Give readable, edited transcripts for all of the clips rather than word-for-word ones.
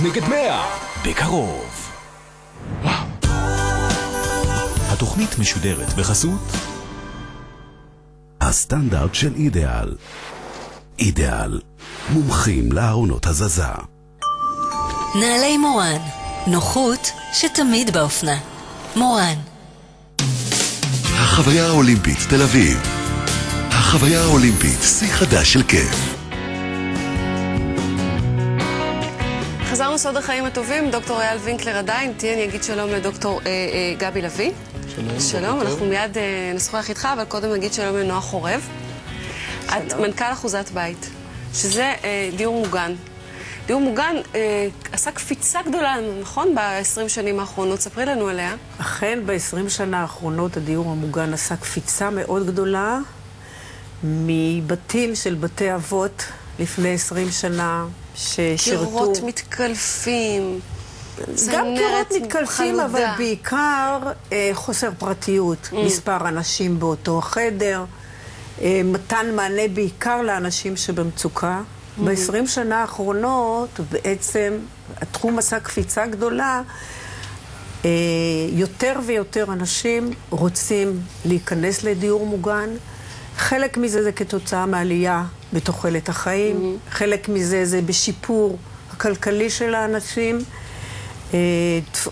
נגד 100 בקרוב. התוכנית משודרת בחסות הסטנדרט של אידיאל. אידיאל, מומחים לארונות הזזה. נעלי מורן, נוחות שתמיד באופנה. מורן. החוויה האולימפית תל אביב. החוויה האולימפית, שיא חדש של כיף. חזרנו סוד החיים הטובים, דוקטור אייל וינקלר עדיין, אני אגיד שלום לדוקטור גבי לוי. שלום. שלום, אנחנו מיד נשוחח איתך, אבל קודם נגיד שלום לנועה חורב. את מנכ"ל אחוזת בית, שזה דיור מוגן. דיור מוגן עשה קפיצה גדולה, נכון? ב-20 שנים האחרונות. ספרי לנו עליה. אכן, ב-20 שנה האחרונות הדיור המוגן עשה קפיצה מאוד גדולה מבתים של בתי אבות לפני 20 שנה ששירתו... קירות מתקלפים, גם קירות מתקלפים, חלודה. אבל בעיקר חוסר פרטיות, מספר אנשים באותו חדר, מתן מענה בעיקר לאנשים שבמצוקה. ב-20 שנה האחרונות בעצם התחום עשה קפיצה גדולה, יותר ויותר אנשים רוצים להיכנס לדיור מוגן. חלק מזה זה כתוצאה מעלייה בתוחלת החיים, חלק מזה זה בשיפור הכלכלי של האנשים.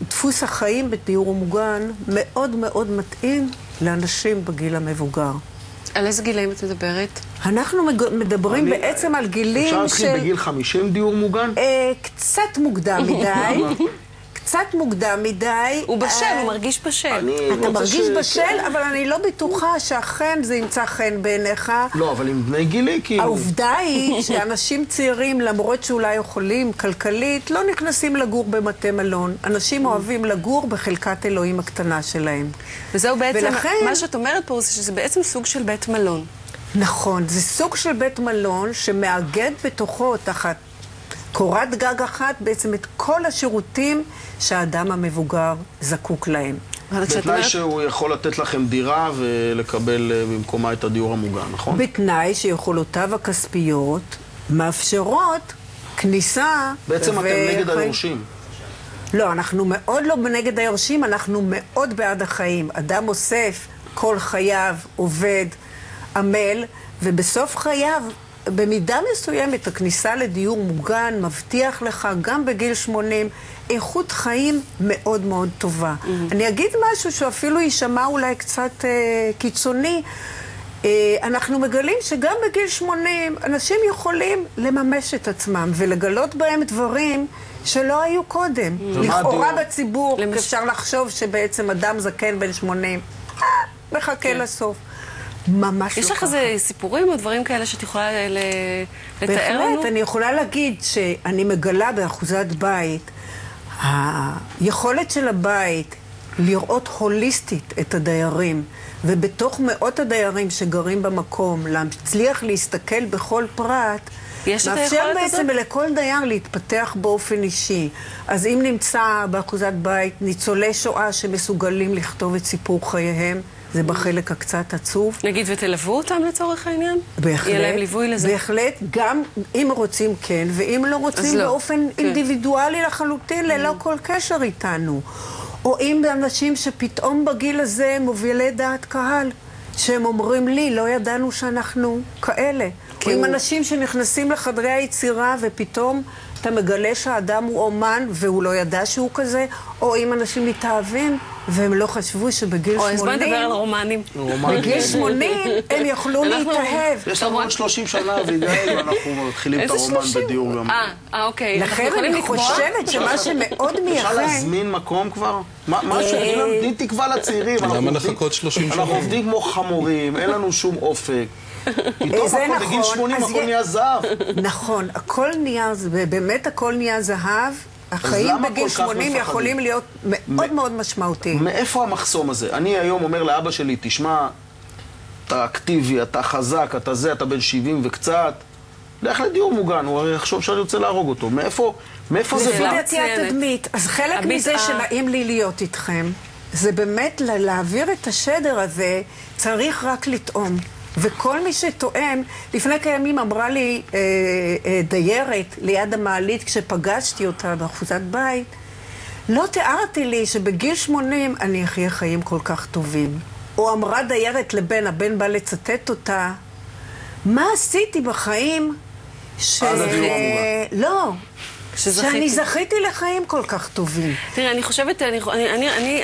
דפוס החיים בדיור מוגן מאוד מאוד מתאים לאנשים בגיל המבוגר. על איזה גילאים את מדברת? אנחנו מדברים בעצם על גילים של... אפשר להתחיל בגיל 50 דיור מוגן? קצת מוקדם מדי. קצת מוקדם מדי. הוא בשל, הוא מרגיש בשל. אתה מרגיש בשל, אבל אני לא בטוחה שאכן זה ימצא חן בעיניך. לא, אבל עם בני גילי כאילו... העובדה היא שאנשים צעירים, למרות שאולי יכולים כלכלית, לא נכנסים לגור בבתי מלון. אנשים אוהבים לגור בחלקת אלוהים הקטנה שלהם. וזהו בעצם, ולכן... מה שאת אומרת פה זה שזה בעצם סוג של בית מלון. נכון, זה סוג של בית מלון שמאגד בתוכו תחת קורת גג אחת בעצם את כל השירותים שהאדם המבוגר זקוק להם. בתנאי שהוא יכול לתת לכם דירה ולקבל במקומה את הדיור המוגן, נכון? בתנאי שיכולותיו הכספיות מאפשרות כניסה... בעצם אתם נגד היורשים. לא, אנחנו מאוד לא נגד היורשים, אנחנו מאוד בעד החיים. אדם אוסף כל חייו, עובד, עמל, ובסוף חייו, במידה מסוימת, הכניסה לדיור מוגן מבטיח לך גם בגיל 80 איכות חיים מאוד מאוד טובה. אני אגיד משהו שאפילו יישמע אולי קצת קיצוני. אנחנו מגלים שגם בגיל 80 אנשים יכולים לממש את עצמם ולגלות בהם דברים שלא היו קודם. לכאורה בציבור אפשר לחשוב שבעצם אדם זקן בן 80 מחכה לסוף. ממש לא ככה. יש לך איזה סיפורים או דברים כאלה שאת יכולה לתאר לנו? בהחלט, אני יכולה להגיד שאני מגלה באחוזת בית, היכולת של הבית לראות הוליסטית את הדיירים, ובתוך מאות הדיירים שגרים במקום, להצליח להסתכל בכל פרט, מאפשר בעצם לכל דייר להתפתח באופן אישי. אז אם נמצא באחוזת בית ניצולי שואה שמסוגלים לכתוב את סיפור חייהם, זה בחלק הקצת עצוב. נגיד, ותלוו אותם לצורך העניין? בהחלט. יהיה להם ליווי לזה? בהחלט, גם אם רוצים כן, ואם לא רוצים באופן אינדיבידואלי לחלוטין, ללא כל קשר איתנו. או אם באנשים שפתאום בגיל הזה מובילי דעת קהל, שהם אומרים לי, לא ידענו שאנחנו כאלה. או עם אנשים שנכנסים לחדרי היצירה ופתאום אתה מגלה שהאדם הוא אומן והוא לא ידע שהוא כזה, או אם אנשים מתאהבים והם לא חשבו שבגיל 80... אז בוא נדבר על רומנים. בגיל 80 הם יוכלו להתאהב. יש לנו עוד 30 שנה וידאל, אנחנו מתחילים את הרומן בדיור גם. אוקיי. לכן אני חושבת שמה שמאוד מייחד... אפשר להזמין מקום כבר? משהו, תני תקווה לצעירים. למה לחכות 30 שנה? אנחנו עובדים כמו חמורים, אין לנו שום אופק. פתאום הכל בגיל 80 הכל נהיה זהב. נכון, הכל נהיה, באמת הכל נהיה זהב. החיים בגיל 80 יכולים להיות מאוד מאוד משמעותיים. מאיפה המחסום הזה? אני היום אומר לאבא שלי, תשמע, אתה אקטיבי, אתה חזק, אתה זה, אתה בן 70 וקצת, לך לדיור מוגן, הוא הרי יחשוב שאני רוצה להרוג אותו. מאיפה זה בא? לפי התדמית. אז חלק מזה שנעים לי להיות איתכם, זה באמת להעביר את השדר הזה, צריך רק לטעום. וכל מי שטוען, לפני כמה ימים אמרה לי דיירת ליד המעלית כשפגשתי אותה באחוזת בית, לא תיארתי לי שבגיל 80 אני אחיה חיים כל כך טובים. או אמרה דיירת לבן, הבן בא לצטט אותה, מה עשיתי בחיים לא, שאני זכיתי לחיים כל כך טובים. תראה, אני חושבת,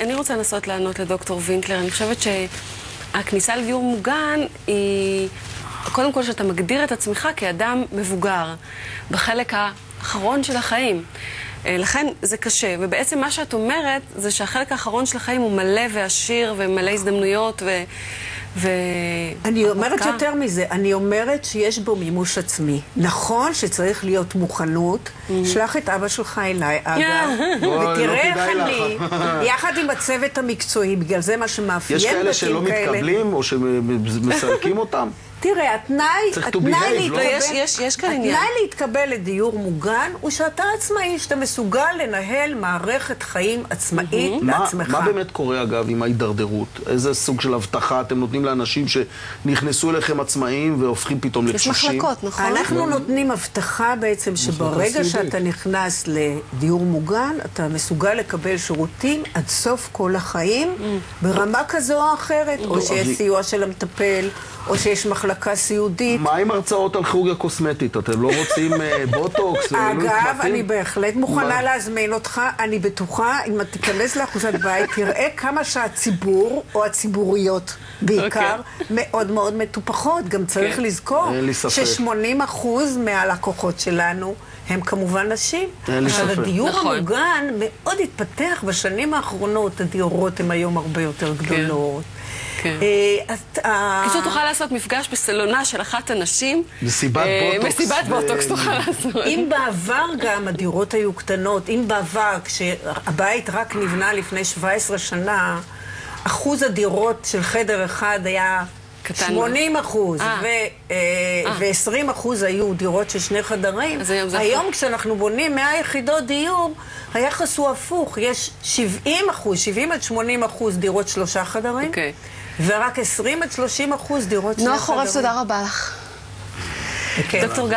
אני רוצה לנסות לענות לדוקטור וינקלר. אני חושבת שהכניסה לדיור מוגן היא, קודם כל שאתה מגדיר את עצמך כאדם מבוגר, בחלק האחרון של החיים. לכן זה קשה, ובעצם מה שאת אומרת זה שהחלק האחרון של החיים הוא מלא ועשיר ומלא הזדמנויות אני אומרת יותר מזה, אני אומרת שיש בו מימוש עצמי. נכון שצריך להיות מוכנות, שלח את אבא שלך אליי, אגב, ותראה איך אני, יחד עם הצוות המקצועי, בגלל זה מה שמאפיין יש כאלה שלא מתקבלים או שמסלקים אותם? תראה, התנאי להתקבל לדיור מוגן הוא שאתה עצמאי, שאתה מסוגל לנהל מערכת חיים עצמאית לעצמך. מה באמת קורה אגב עם ההידרדרות? איזה סוג של הבטחה אתם נותנים לאנשים שנכנסו אליכם עצמאיים והופכים פתאום לתשושים? יש מחלקות, נכון? אנחנו נותנים הבטחה בעצם שברגע שאתה נכנס לדיור מוגן, אתה מסוגל לקבל שירותים עד סוף כל החיים ברמה כזו או אחרת, או שיש סיוע של המטפל, או שיש מחלקה סיעודית. מה עם הרצאות על כירורגיה קוסמטית? אתם לא רוצים בוטוקס? אגב, אני בהחלט מוכנה להזמין אותך. אני בטוחה, אם אתה תיכנס לאחוזת בית, תראה כמה שהציבור, או הציבוריות בעיקר, מאוד מאוד מטופחות. גם צריך לזכור ש80% מהלקוחות שלנו הם כמובן נשים. אבל הדיור המוגן מאוד התפתח בשנים האחרונות. הדיורות הן היום הרבה יותר גדולות. קיצור, תוכל לעשות מפגש בסלונה של אחת הנשים. מסיבת בוטוקס. מסיבת בוטוקס תוכל לעשות. אם בעבר גם הדירות היו קטנות, אם בעבר כשהבית רק נבנה לפני 17 שנה, אחוז הדירות של חדר אחד היה 80%, ו-20% היו דירות של 2 חדרים. היום כשאנחנו בונים 100 יחידות דיור, היחס הוא הפוך. יש 70% עד 80% דירות 3 חדרים, ורק 20 עד 30% דירות 2 חדרים. נועה חורב, תודה רבה לך. דוקטור